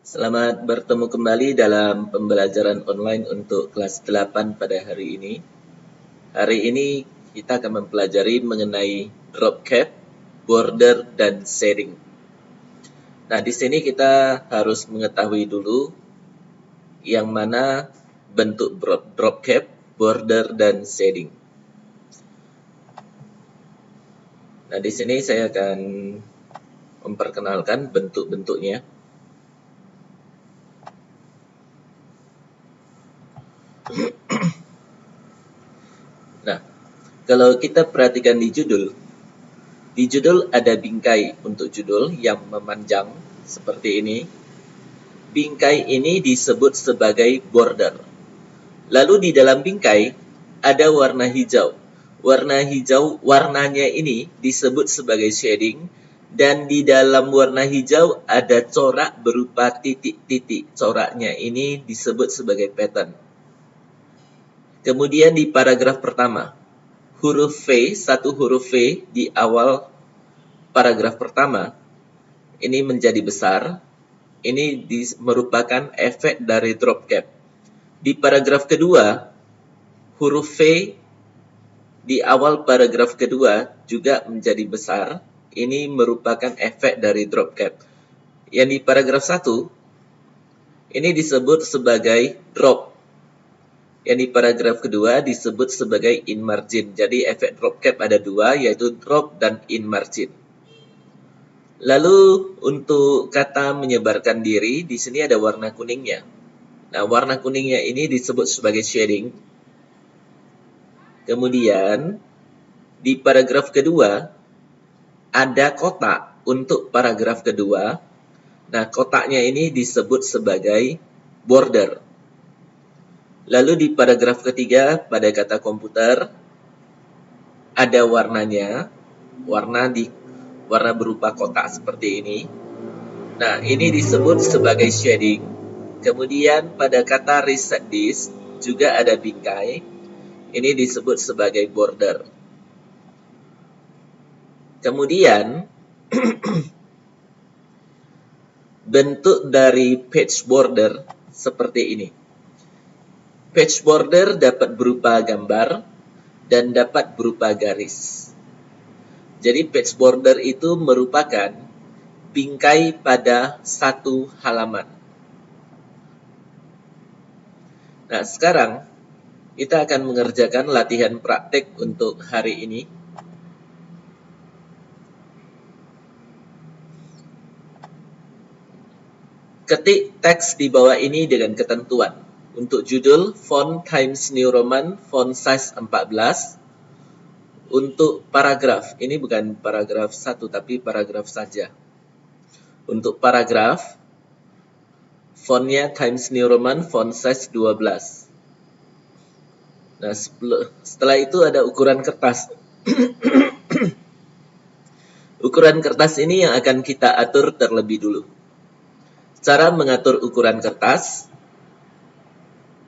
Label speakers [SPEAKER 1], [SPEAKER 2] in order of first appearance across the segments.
[SPEAKER 1] Selamat bertemu kembali dalam pembelajaran online untuk kelas 8 pada hari ini. Hari ini kita akan mempelajari mengenai drop cap, border, dan shading. Nah, di sini kita harus mengetahui dulu yang mana bentuk drop cap, border, dan shading. Nah, di sini saya akan memperkenalkan bentuk-bentuknya. Nah, kalau kita perhatikan di judul ada bingkai untuk judul yang memanjang seperti ini. Bingkai ini disebut sebagai border. Lalu di dalam bingkai ada warna hijau. Warna hijau, warnanya ini disebut sebagai shading. Dan di dalam warna hijau ada corak berupa titik-titik. Coraknya ini disebut sebagai pattern. Kemudian di paragraf pertama, huruf V, satu huruf V di awal paragraf pertama, ini menjadi besar. Ini merupakan efek dari drop cap. Di paragraf kedua, huruf V di awal paragraf kedua juga menjadi besar. Ini merupakan efek dari drop cap. Yang di paragraf 1, ini disebut sebagai drop. Yang di paragraf kedua disebut sebagai in margin. Jadi efek drop cap ada dua, yaitu drop dan in margin. Lalu untuk kata menyebarkan diri, di sini ada warna kuningnya. Nah, warna kuningnya ini disebut sebagai shading. Kemudian di paragraf kedua ada kotak untuk paragraf kedua. Nah, kotaknya ini disebut sebagai border. Lalu di paragraf ketiga pada kata komputer ada warnanya, warna berupa kotak seperti ini. Nah, ini disebut sebagai shading. Kemudian pada kata reset disk juga ada bingkai. Ini disebut sebagai border. Kemudian bentuk dari page border seperti ini. Page border dapat berupa gambar dan dapat berupa garis. Jadi page border itu merupakan bingkai pada satu halaman. Nah, sekarang kita akan mengerjakan latihan praktek untuk hari ini. Ketik teks di bawah ini dengan ketentuan. Untuk judul, font Times New Roman, font size 14. Untuk paragraf, ini bukan paragraf 1 tapi paragraf saja. Untuk paragraf, fontnya Times New Roman, font size 12. Nah, setelah itu ada ukuran kertas. Ukuran kertas ini yang akan kita atur terlebih dulu. Cara mengatur ukuran kertas,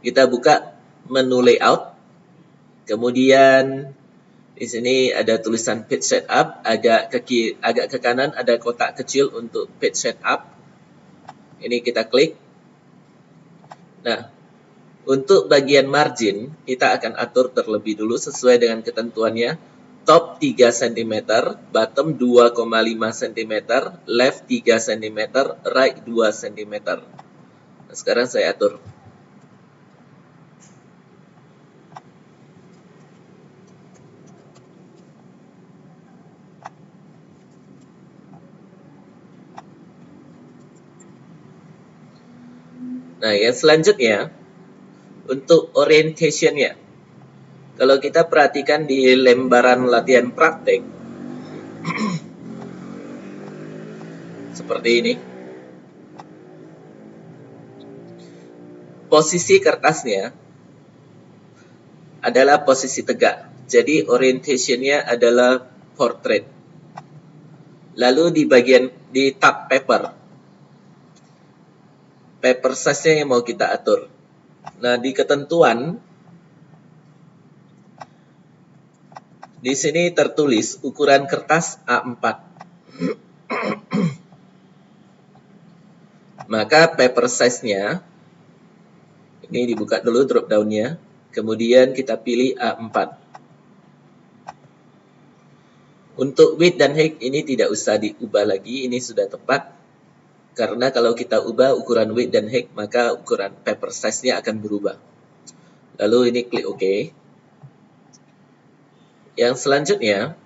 [SPEAKER 1] kita buka menu layout. Kemudian di sini ada tulisan page setup, agak ke kanan ada kotak kecil untuk page setup. Ini kita klik. Nah, untuk bagian margin kita akan atur terlebih dulu sesuai dengan ketentuannya. Top 3 cm, bottom 2,5 cm, left 3 cm, right 2 cm. Nah, sekarang saya atur. Nah, yang selanjutnya untuk orientation-nya. Kalau kita perhatikan di lembaran latihan praktek seperti ini. Posisi kertasnya adalah posisi tegak. Jadi orientation-nya adalah portrait. Lalu di tab paper size-nya yang mau kita atur. Nah, di ketentuan di sini tertulis ukuran kertas A4. Maka paper size-nya, ini dibuka dulu drop down-nya, kemudian kita pilih A4. Untuk width dan height ini tidak usah diubah lagi, ini sudah tepat. Karena kalau kita ubah ukuran width dan height, maka ukuran paper size-nya akan berubah. Lalu ini klik OK. Yang selanjutnya,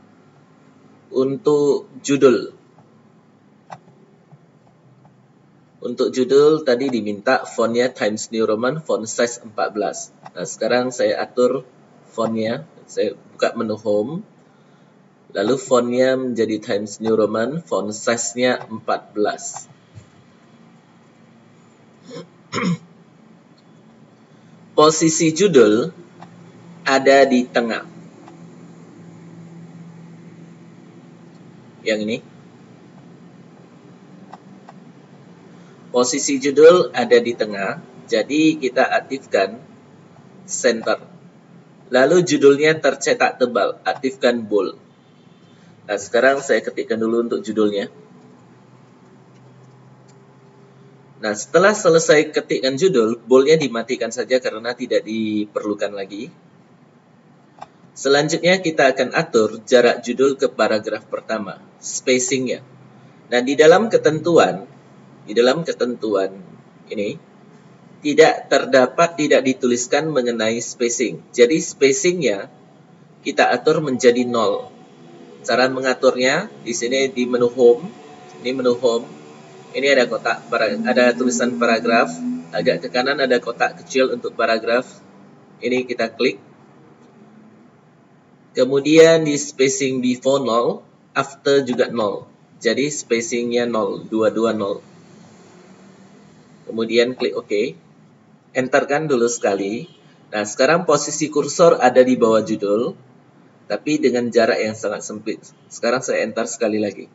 [SPEAKER 1] untuk judul. Untuk judul tadi diminta fontnya Times New Roman, font size 14. Nah, sekarang saya atur fontnya. Saya buka menu Home. Lalu fontnya menjadi Times New Roman, font size-nya 14. Posisi judul ada di tengah. Yang ini. Posisi judul ada di tengah, jadi kita aktifkan center. Lalu judulnya tercetak tebal, aktifkan bold. Nah, sekarang saya ketikkan dulu untuk judulnya. Nah, setelah selesai ketikkan judul, boldnya dimatikan saja karena tidak diperlukan lagi. Selanjutnya kita akan atur jarak judul ke paragraf pertama, spacingnya. Nah, di dalam ketentuan ini tidak dituliskan mengenai spacing. Jadi spacingnya kita atur menjadi 0. Cara mengaturnya di sini di menu Home. Ini menu Home. Ini ada kotak, ada tulisan paragraf. Agak ke kanan ada kotak kecil untuk paragraf. Ini kita klik. Kemudian di spacing before 0, after juga 0. Jadi spacingnya 0, 220. Kemudian klik OK. Enterkan dulu sekali. Nah, sekarang posisi kursor ada di bawah judul, tapi dengan jarak yang sangat sempit. Sekarang saya enter sekali lagi.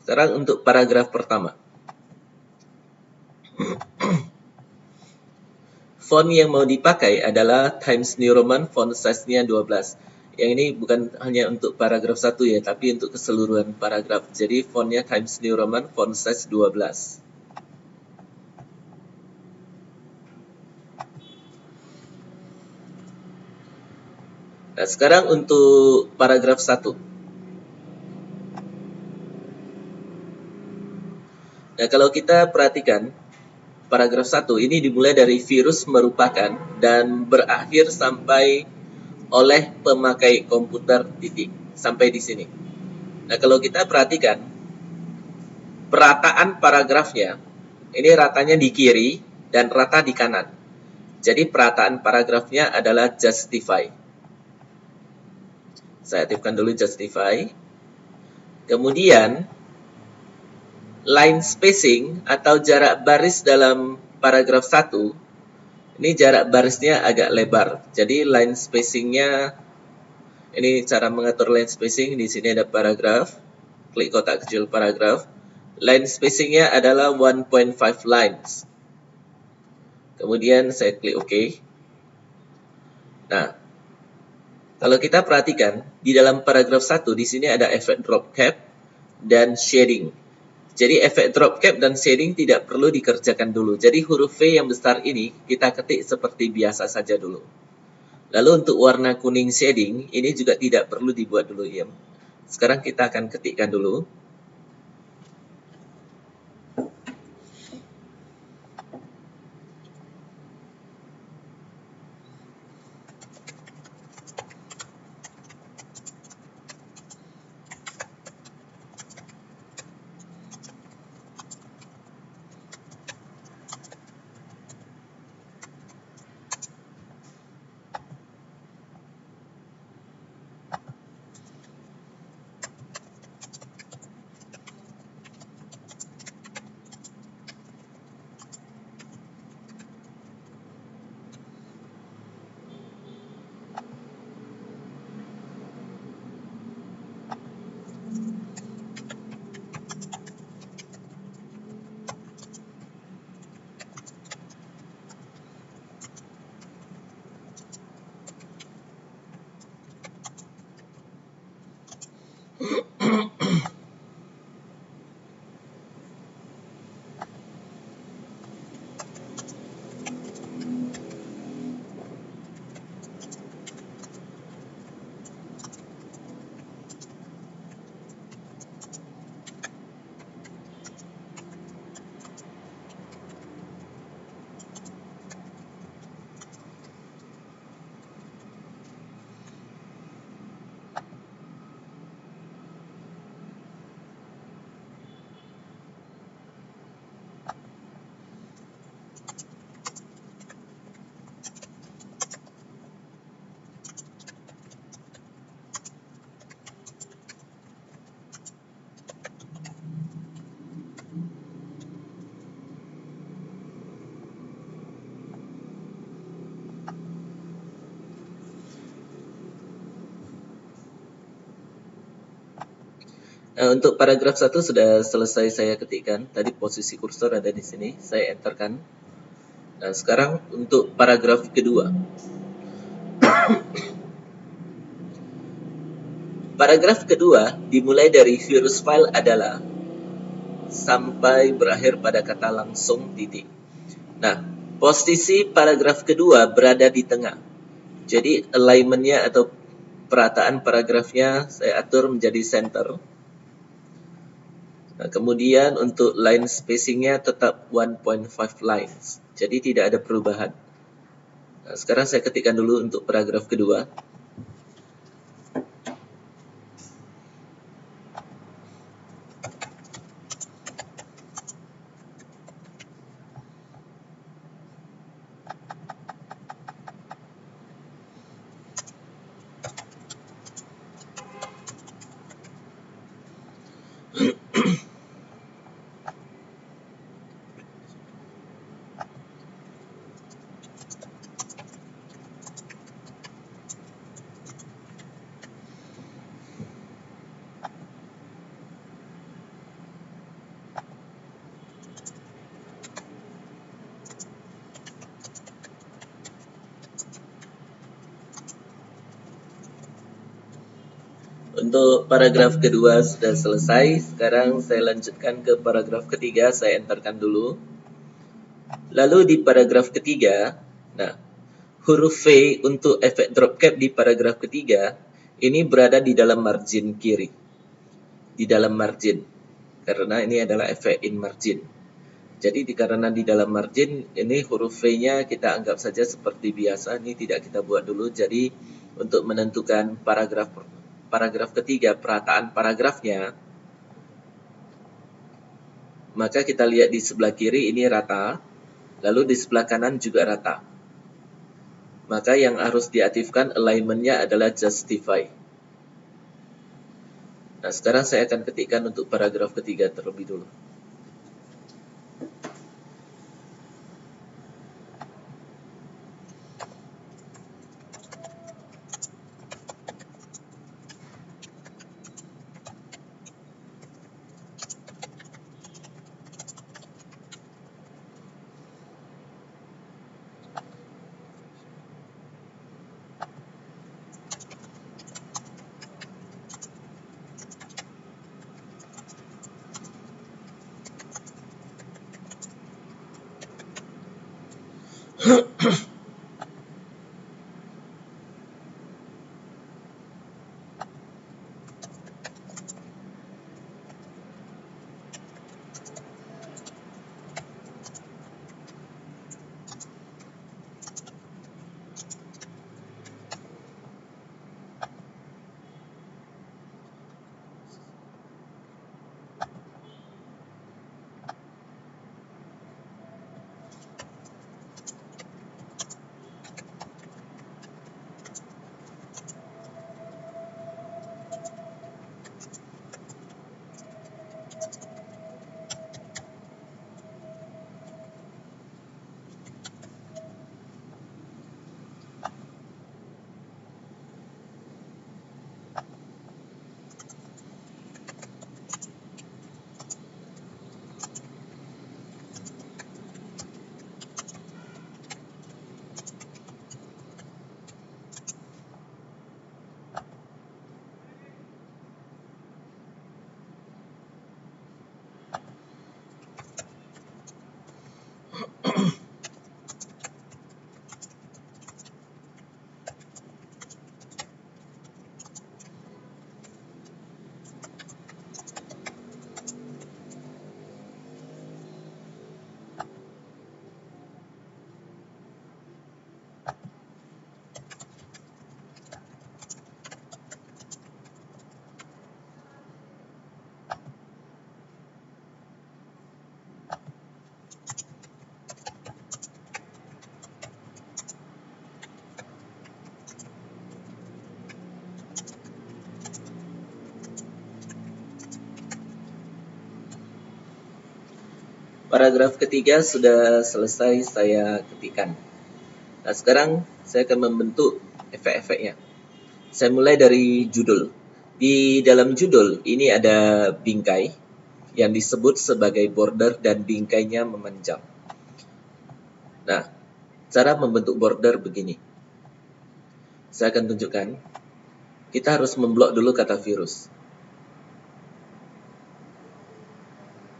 [SPEAKER 1] Sekarang untuk paragraf pertama. Font yang mau dipakai adalah Times New Roman, font size-nya 12. Yang ini bukan hanya untuk paragraf 1 ya, tapi untuk keseluruhan paragraf. Jadi fontnya Times New Roman, font size 12. Nah, sekarang untuk paragraf 1. Nah, kalau kita perhatikan, paragraf 1 ini dimulai dari virus merupakan dan berakhir sampai oleh pemakai komputer titik. Sampai di sini. Nah, kalau kita perhatikan, perataan paragrafnya, ini ratanya di kiri dan rata di kanan. Jadi perataan paragrafnya adalah justify. Saya aktifkan dulu justify. Kemudian line spacing atau jarak baris dalam paragraf 1, ini jarak barisnya agak lebar. Jadi line spacingnya, ini cara mengatur line spacing. Di sini ada paragraf. Klik kotak kecil paragraf. Line spacingnya adalah 1.5 lines. Kemudian saya klik OK. Nah, kalau kita perhatikan di dalam paragraf 1 di sini ada efek drop cap dan shading. Jadi efek drop cap dan shading tidak perlu dikerjakan dulu. Jadi huruf V yang besar ini kita ketik seperti biasa saja dulu. Lalu untuk warna kuning shading ini juga tidak perlu dibuat dulu ya. Sekarang kita akan ketikkan dulu. Untuk paragraf 1 sudah selesai saya ketikkan. Tadi posisi kursor ada di sini, saya enterkan. Nah, sekarang untuk paragraf kedua. Paragraf kedua dimulai dari virus file adalah sampai berakhir pada kata langsung titik. Nah, posisi paragraf kedua berada di tengah. Jadi alignment-nya atau perataan paragrafnya saya atur menjadi center. Nah, kemudian untuk line spacing-nya tetap 1.5 lines. Jadi tidak ada perubahan. Nah, sekarang saya ketikkan dulu untuk paragraf kedua. Untuk paragraf kedua sudah selesai. Sekarang saya lanjutkan ke paragraf ketiga. Saya enterkan dulu. Lalu di paragraf ketiga, nah, huruf V untuk efek drop cap di paragraf ketiga ini berada di dalam margin kiri. Di dalam margin. Karena ini adalah efek in margin. Jadi karena di dalam margin ini huruf V-nya kita anggap saja seperti biasa. Ini tidak kita buat dulu. Jadi untuk menentukan paragraf ketiga, perataan paragrafnya, maka kita lihat di sebelah kiri ini rata, lalu di sebelah kanan juga rata. Maka yang harus diaktifkan alignment-nya adalah justify. Nah, sekarang saya akan ketikkan untuk paragraf ketiga terlebih dulu. Paragraf ketiga sudah selesai saya ketikkan. Nah, sekarang saya akan membentuk efek-efeknya. Saya mulai dari judul. Di dalam judul ini ada bingkai yang disebut sebagai border dan bingkainya memanjang. Nah, cara membentuk border begini. Saya akan tunjukkan. Kita harus memblok dulu kata virus.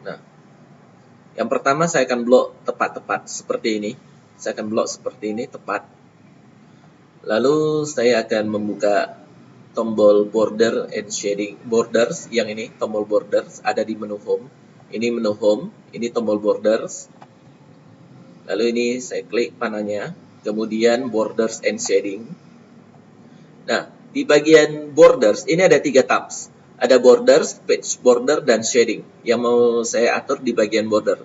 [SPEAKER 1] Nah, yang pertama saya akan blok tepat-tepat seperti ini. Saya akan blok seperti ini, tepat. Lalu saya akan membuka tombol border and shading borders. Yang ini tombol borders ada di menu home. Ini menu home, ini tombol borders. Lalu ini saya klik panahnya, kemudian borders and shading. Nah, di bagian borders ini ada 3 tabs. Ada borders, page border, dan shading. Yang mau saya atur di bagian border.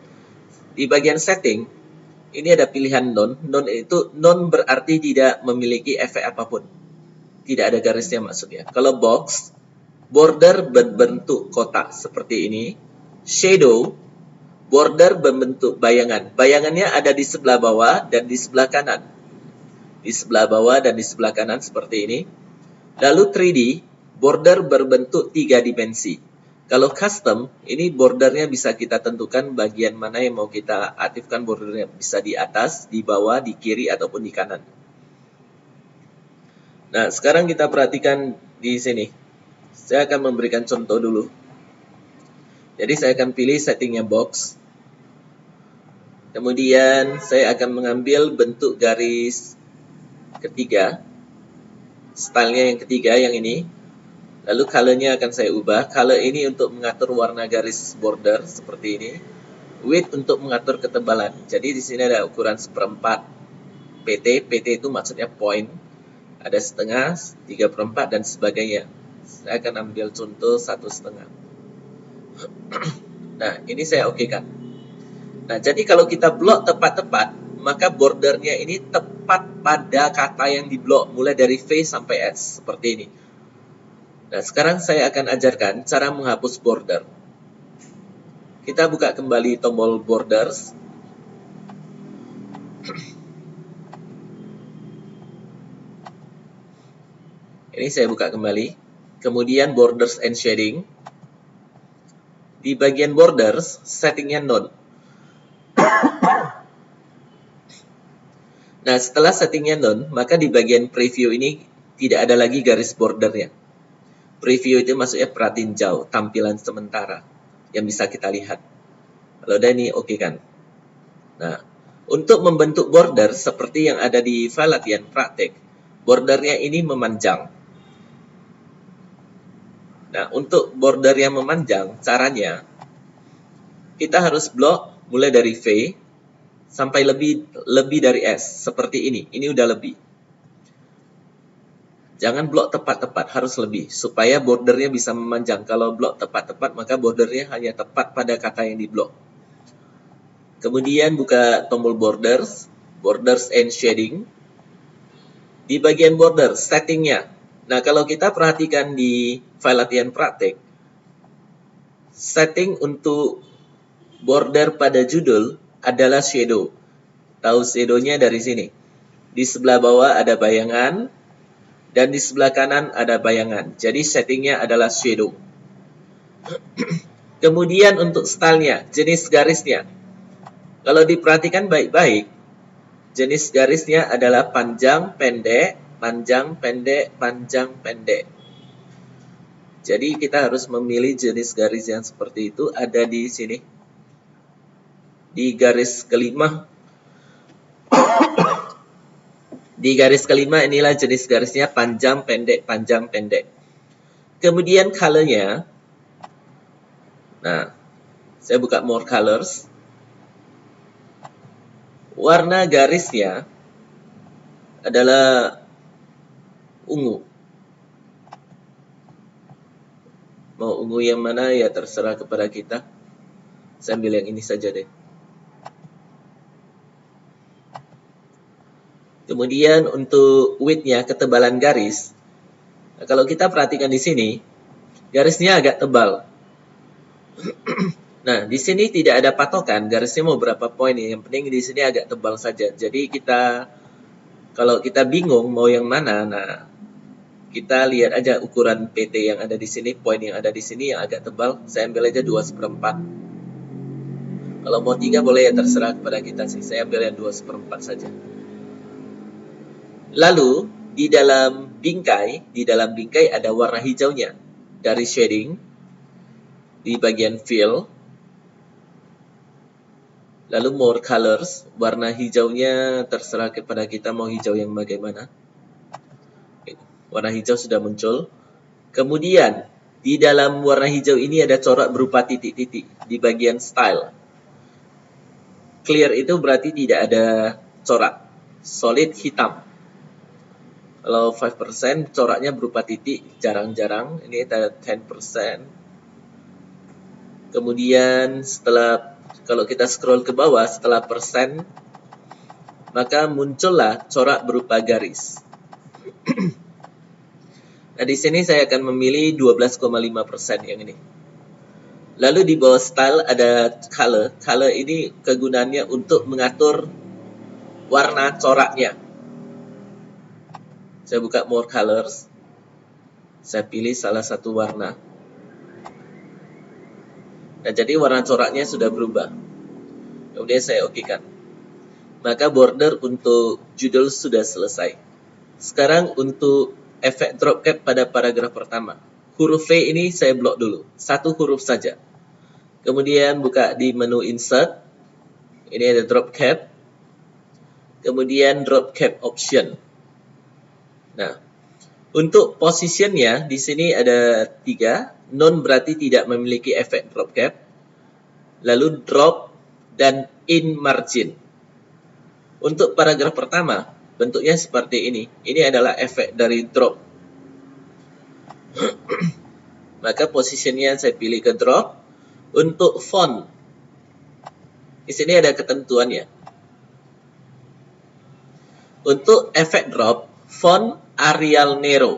[SPEAKER 1] Di bagian setting, ini ada pilihan none. None berarti tidak memiliki efek apapun. Tidak ada garisnya maksudnya. Kalau box, border berbentuk kotak seperti ini. Shadow, border berbentuk bayangan. Bayangannya ada di sebelah bawah dan di sebelah kanan. Di sebelah bawah dan di sebelah kanan seperti ini. Lalu 3D, border berbentuk 3 dimensi. Kalau custom, ini bordernya bisa kita tentukan bagian mana yang mau kita aktifkan bordernya. Bisa di atas, di bawah, di kiri, ataupun di kanan. Nah, sekarang kita perhatikan di sini. Saya akan memberikan contoh dulu. Jadi saya akan pilih settingnya box. Kemudian saya akan mengambil bentuk garis ketiga. Stylenya yang ketiga, yang ini. Lalu colornya akan saya ubah. Color ini untuk mengatur warna garis border seperti ini. Width untuk mengatur ketebalan. Jadi di sini ada ukuran 1/4 PT. PT itu maksudnya point. Ada setengah, 3/4 dan sebagainya. Saya akan ambil contoh 1/2. Nah, ini saya okekan. Nah, jadi kalau kita blok tepat-tepat, maka bordernya ini tepat pada kata yang diblok, mulai dari V sampai S, seperti ini. Nah, sekarang saya akan ajarkan cara menghapus border. Kita buka kembali tombol borders. Ini saya buka kembali. Kemudian borders and shading. Di bagian borders, settingnya none. Nah, setelah settingnya none, maka di bagian preview ini tidak ada lagi garis bordernya. Preview itu maksudnya pratinjau, tampilan sementara yang bisa kita lihat. Kalau udah ini oke kan. Nah, untuk membentuk border seperti yang ada di file latihan praktek, bordernya ini memanjang. Nah, untuk border yang memanjang, caranya kita harus blok mulai dari V sampai lebih dari S, seperti ini. Ini udah lebih. Jangan blok tepat-tepat, harus lebih, supaya bordernya bisa memanjang. Kalau blok tepat-tepat, maka bordernya hanya tepat pada kata yang diblok. Kemudian buka tombol borders, borders and shading. Di bagian border, settingnya. Nah, kalau kita perhatikan di file latihan praktek, setting untuk border pada judul adalah shadow. Tahu shadownya dari sini. Di sebelah bawah ada bayangan, dan di sebelah kanan ada bayangan. Jadi settingnya adalah shadow. Kemudian untuk stylenya, jenis garisnya. Kalau diperhatikan baik-baik, jenis garisnya adalah panjang, pendek, panjang, pendek, panjang, pendek. Jadi kita harus memilih jenis garis yang seperti itu, ada di sini. Di garis kelima. Di garis kelima inilah jenis garisnya panjang, pendek, panjang, pendek. Kemudian colornya. Nah, saya buka more colors. Warna garisnya adalah ungu. Mau ungu yang mana ya terserah kepada kita. Saya ambil yang ini saja deh. Kemudian untuk width-nya, ketebalan garis. Nah, kalau kita perhatikan di sini, garisnya agak tebal. Nah, di sini tidak ada patokan garisnya mau berapa poin. Yang penting di sini agak tebal saja. Jadi kalau kita bingung mau yang mana, nah Kita lihat aja ukuran PT yang ada di sini, poin yang ada di sini yang agak tebal. Saya ambil aja 2/4. Kalau mau 3 boleh, ya terserah kepada kita sih. Saya ambil yang 2/4 saja. Lalu di dalam bingkai ada warna hijaunya dari shading di bagian fill. Lalu more colors, warna hijaunya terserah kepada kita mau hijau yang bagaimana. Warna hijau sudah muncul. Kemudian di dalam warna hijau ini ada corak berupa titik-titik di bagian style. Clear itu berarti tidak ada corak. Solid hitam. Kalau 5% coraknya berupa titik, jarang-jarang. Ini ada 10%. Kemudian kalau kita scroll ke bawah setelah persen, maka muncullah corak berupa garis. Nah, di sini saya akan memilih 12,5% yang ini. Lalu di bawah style ada color. Color ini kegunaannya untuk mengatur warna coraknya. Saya buka more colors. Saya pilih salah satu warna. Nah, jadi warna coraknya sudah berubah. Kemudian saya okekan. Maka border untuk judul sudah selesai. Sekarang untuk efek drop cap pada paragraf pertama. Huruf V ini saya blok dulu. Satu huruf saja. Kemudian buka di menu insert. Ini ada drop cap. Kemudian drop cap option. Nah, untuk positionnya di sini ada 3. Non berarti tidak memiliki efek drop cap. Lalu drop dan in margin. Untuk paragraf pertama, bentuknya seperti ini. Ini adalah efek dari drop. Maka positionnya saya pilih ke drop. Untuk font, di sini ada ketentuannya. Untuk efek drop, font Arial Nero.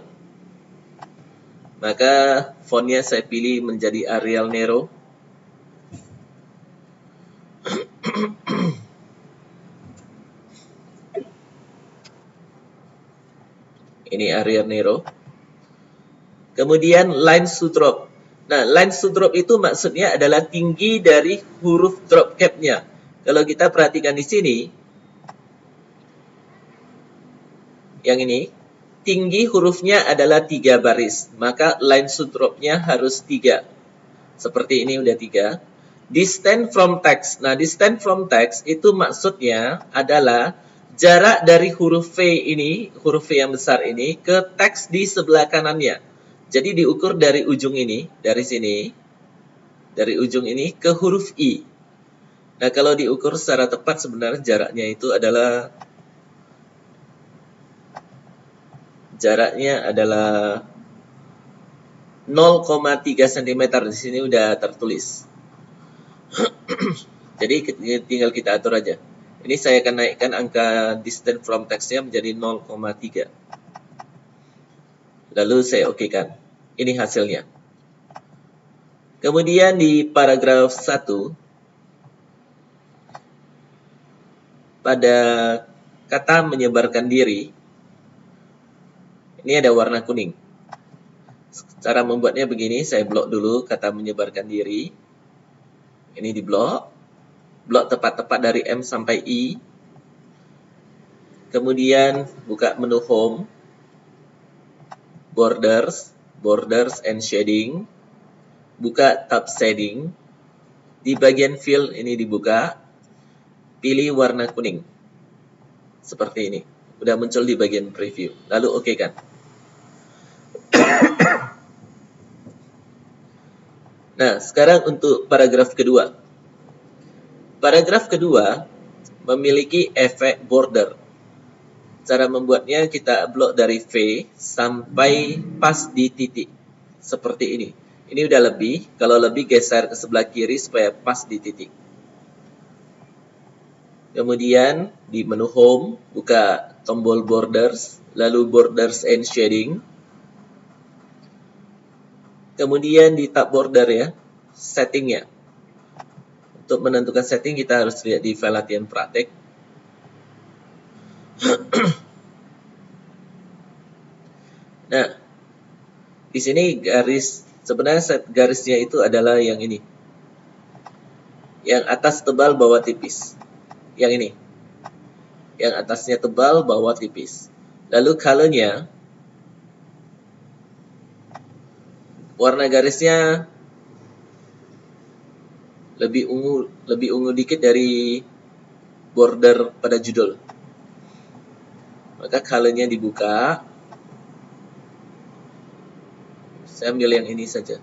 [SPEAKER 1] Maka fontnya saya pilih menjadi Arial Nero. Ini Arial Nero. Kemudian line to drop. Nah, line to drop itu maksudnya adalah tinggi dari huruf drop cap-nya. Kalau kita perhatikan di sini, yang ini, tinggi hurufnya adalah 3 baris. Maka line to drop-nya harus 3. Seperti ini udah 3. Distance from text. Nah, distance from text itu maksudnya adalah jarak dari huruf V ini, huruf V yang besar ini, ke teks di sebelah kanannya. Jadi diukur dari ujung ini, dari sini, dari ujung ini ke huruf I. Nah, kalau diukur secara tepat sebenarnya jaraknya itu adalah 0,3 cm. Di sini udah tertulis. Jadi tinggal kita atur aja. Ini saya akan naikkan angka distance from text-nya menjadi 0,3. Lalu saya okekan. Ini hasilnya. Kemudian di paragraf 1, pada kata menyebarkan diri, ini ada warna kuning. Cara membuatnya begini, saya blok dulu kata menyebarkan diri. Ini di blok. Blok tepat-tepat dari M sampai I. Kemudian buka menu home. Borders and shading. Buka tab shading. Di bagian fill ini dibuka. Pilih warna kuning. Seperti ini. Udah muncul di bagian preview. Lalu oke kan. Nah, sekarang untuk paragraf kedua. Paragraf kedua memiliki efek border. Cara membuatnya kita blok dari V sampai pas di titik. Seperti ini. Ini udah lebih. Kalau lebih geser ke sebelah kiri supaya pas di titik. Kemudian di menu home, buka tombol borders, lalu borders and shading. Kemudian di tab border ya, settingnya. Untuk menentukan setting kita harus lihat di file latihan praktek. Nah, Di sini garis, sebenarnya set garisnya itu adalah yang ini. Yang atas tebal, bawah tipis. Yang ini. Yang atasnya tebal, bawah tipis. Lalu colornya, warna garisnya lebih ungu dikit dari border pada judul. Maka colornya dibuka. Saya ambil yang ini saja.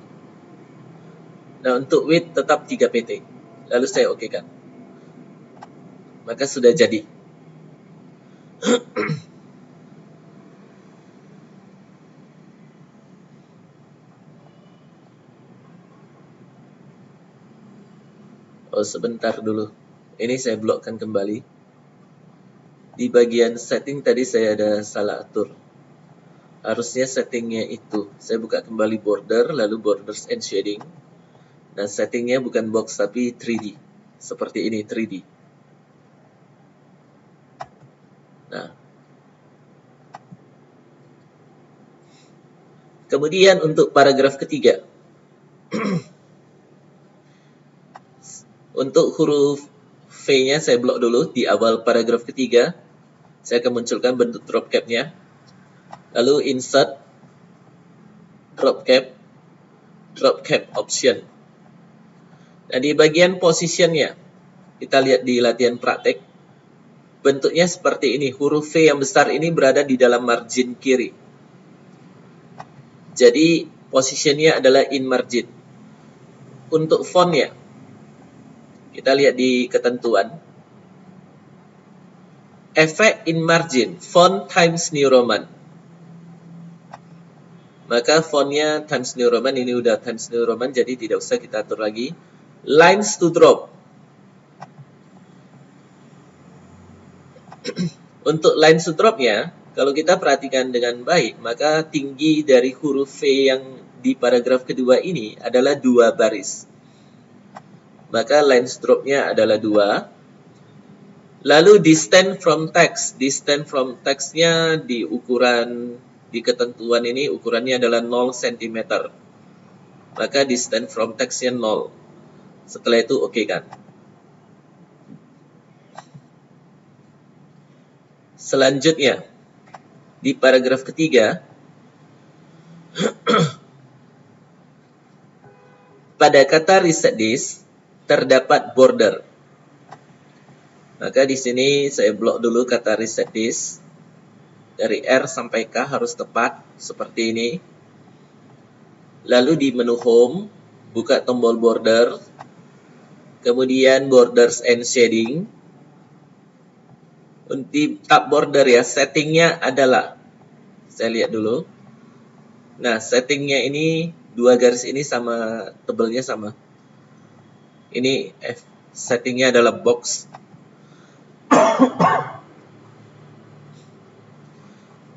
[SPEAKER 1] Nah, untuk width tetap 3 pt. Lalu saya okekan. Maka sudah jadi. Oh, sebentar dulu. Ini saya blokkan kembali. Di bagian setting tadi saya ada salah atur. Harusnya settingnya itu. Saya buka kembali border, lalu borders and shading. Nah, settingnya bukan box tapi 3D. Seperti ini, 3D. Nah. Kemudian untuk paragraf ketiga. Untuk huruf V-nya saya blok dulu di awal paragraf ketiga. Saya akan munculkan bentuk drop cap-nya. Lalu insert drop cap option. Nah, di bagian positionnya, kita lihat di latihan praktek, bentuknya seperti ini. Huruf V yang besar ini berada di dalam margin kiri. Jadi, positionnya adalah in margin. Untuk fontnya, kita lihat di ketentuan. Efek in margin, font Times New Roman. Maka fontnya Times New Roman, ini udah Times New Roman, jadi tidak usah kita atur lagi. Lines to drop. Untuk lines to drop-nya, kalau kita perhatikan dengan baik, maka tinggi dari huruf V yang di paragraf kedua ini adalah 2 baris. Maka lines drop-nya adalah 2. Lalu distance from text. Distance from text-nya di ukuran, di ketentuan ini ukurannya adalah 0 cm. Maka distance from text-nya 0. Setelah itu oke kan. Selanjutnya, di paragraf ketiga, pada kata reset this, terdapat border. Maka di sini saya blok dulu kata reset this. Dari R sampai K harus tepat, seperti ini. Lalu di menu home, buka tombol border. Kemudian borders and shading. Untuk tab border ya, settingnya adalah, saya lihat dulu. Nah, settingnya ini, 2 garis ini sama, tebelnya sama. Ini settingnya adalah box.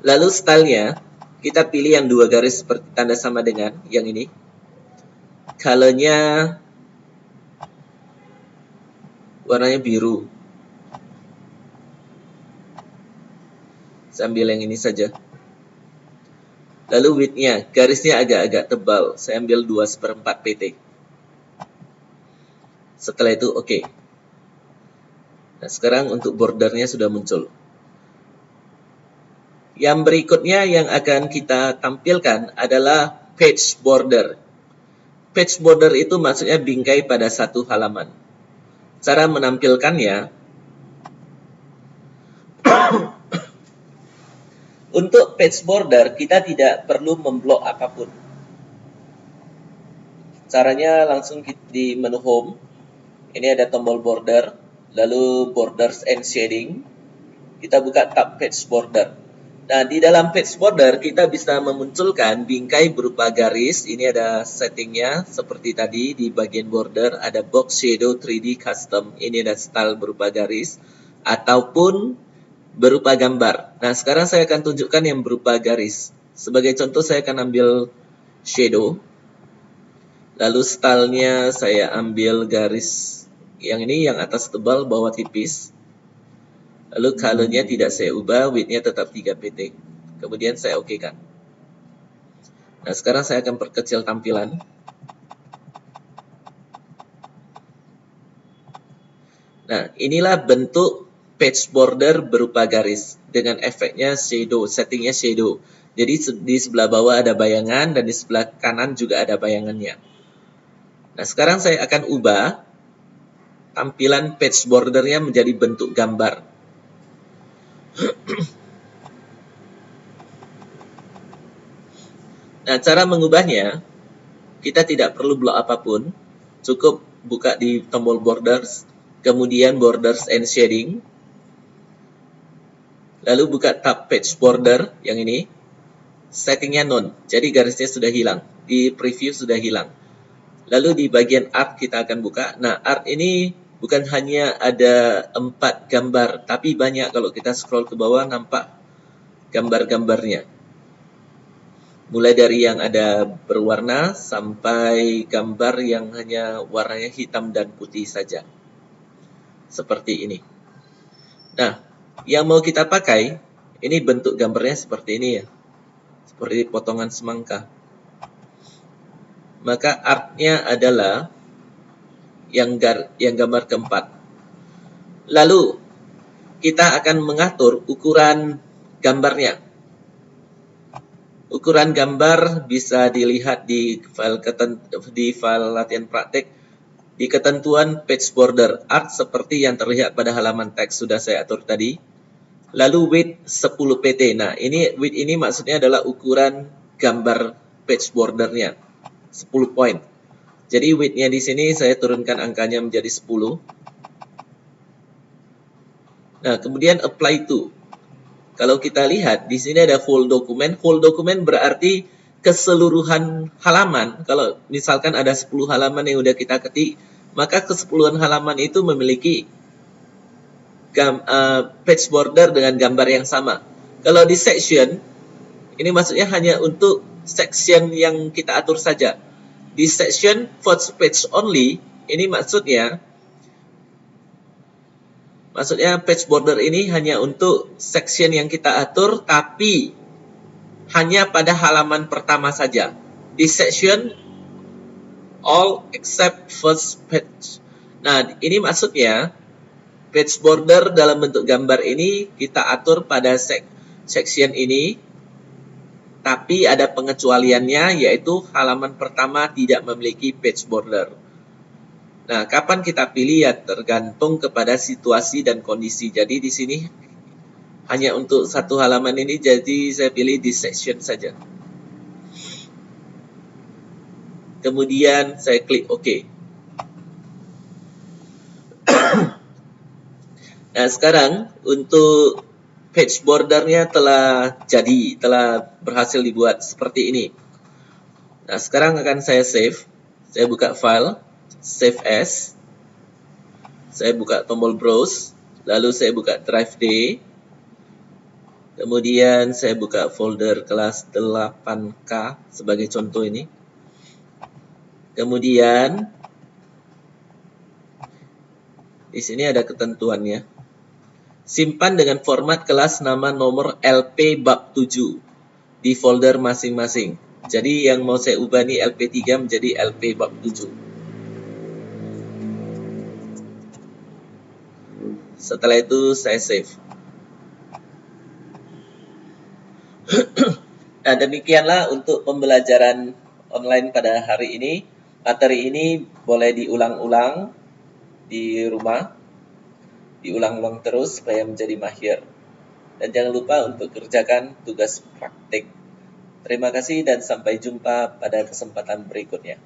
[SPEAKER 1] Lalu stylenya, kita pilih yang 2 garis seperti tanda sama dengan yang ini. Colornya warnanya biru. Saya ambil yang ini saja. Lalu width-nya, garisnya agak-agak tebal. Saya ambil 2/4 pt. Setelah itu oke. Nah, sekarang untuk bordernya sudah muncul. Yang berikutnya yang akan kita tampilkan adalah page border. Page border itu maksudnya bingkai pada satu halaman. Cara menampilkannya, untuk page border kita tidak perlu memblok apapun. Caranya langsung di menu home. Ini ada tombol border, lalu borders and shading. Kita buka tab page border. Nah, di dalam page border kita bisa memunculkan bingkai berupa garis. Ini ada settingnya seperti tadi di bagian border ada box shadow 3D custom. Ini ada style berupa garis ataupun berupa gambar. Nah, sekarang saya akan tunjukkan yang berupa garis. Sebagai contoh saya akan ambil shadow. Lalu stylenya saya ambil garis yang ini, yang atas tebal, bawah tipis. Lalu colornya tidak saya ubah, width-nya tetap 3 pt. Kemudian saya okekan. Nah, sekarang saya akan perkecil tampilan. Nah, inilah bentuk page border berupa garis dengan efeknya shadow, settingnya shadow. Jadi di sebelah bawah ada bayangan dan di sebelah kanan juga ada bayangannya. Nah, sekarang saya akan ubah tampilan page bordernya menjadi bentuk gambar. Nah, cara mengubahnya, kita tidak perlu blok apapun, cukup buka di tombol borders, kemudian borders and shading, lalu buka tab page border yang ini, settingnya none, jadi garisnya sudah hilang, di preview sudah hilang. Lalu di bagian art kita akan buka. Nah, art ini bukan hanya ada 4 gambar, tapi banyak. Kalau kita scroll ke bawah nampak gambar-gambarnya. Mulai dari yang ada berwarna sampai gambar yang hanya warnanya hitam dan putih saja. Seperti ini. Nah, yang mau kita pakai, ini bentuk gambarnya seperti ini ya. Seperti potongan semangka. Maka artnya adalah yang gambar keempat. Lalu kita akan mengatur ukuran gambarnya. Ukuran gambar bisa dilihat di file latihan praktek di ketentuan page border art seperti yang terlihat pada halaman teks sudah saya atur tadi. Lalu width 10 pt. Nah, width ini maksudnya adalah ukuran gambar page bordernya. 10 poin. Jadi width-nya di sini saya turunkan angkanya menjadi 10. Nah, kemudian apply to. Kalau kita lihat di sini ada whole document. Whole document berarti keseluruhan halaman. Kalau misalkan ada 10 halaman yang udah kita ketik, maka ke-10 halaman itu memiliki page border dengan gambar yang sama. Kalau di section, ini maksudnya hanya untuk section yang kita atur saja. Di section first page only, ini maksudnya page border ini hanya untuk section yang kita atur, tapi hanya pada halaman pertama saja. Di section all except first page. Nah, ini maksudnya page border dalam bentuk gambar ini kita atur pada section ini, tapi ada pengecualiannya, yaitu halaman pertama tidak memiliki page border. Nah, kapan kita pilih ya tergantung kepada situasi dan kondisi. Jadi di sini hanya untuk satu halaman ini, jadi saya pilih di section saja. Kemudian saya klik OK. Nah, sekarang untuk page bordernya telah berhasil dibuat seperti ini. Nah, sekarang akan saya save. Saya buka file, save as. Saya buka tombol browse, lalu saya buka drive D. Kemudian saya buka folder kelas 8K sebagai contoh ini. Kemudian di sini ada ketentuannya. Simpan dengan format kelas nama nomor LP bab 7 di folder masing-masing. Jadi yang mau saya ubah ini LP3 menjadi LP bab 7. Setelah itu saya save. Nah, demikianlah untuk pembelajaran online pada hari ini. Materi ini boleh diulang-ulang di rumah. Diulang-ulang terus supaya menjadi mahir. Dan jangan lupa untuk kerjakan tugas praktik. Terima kasih dan sampai jumpa pada kesempatan berikutnya.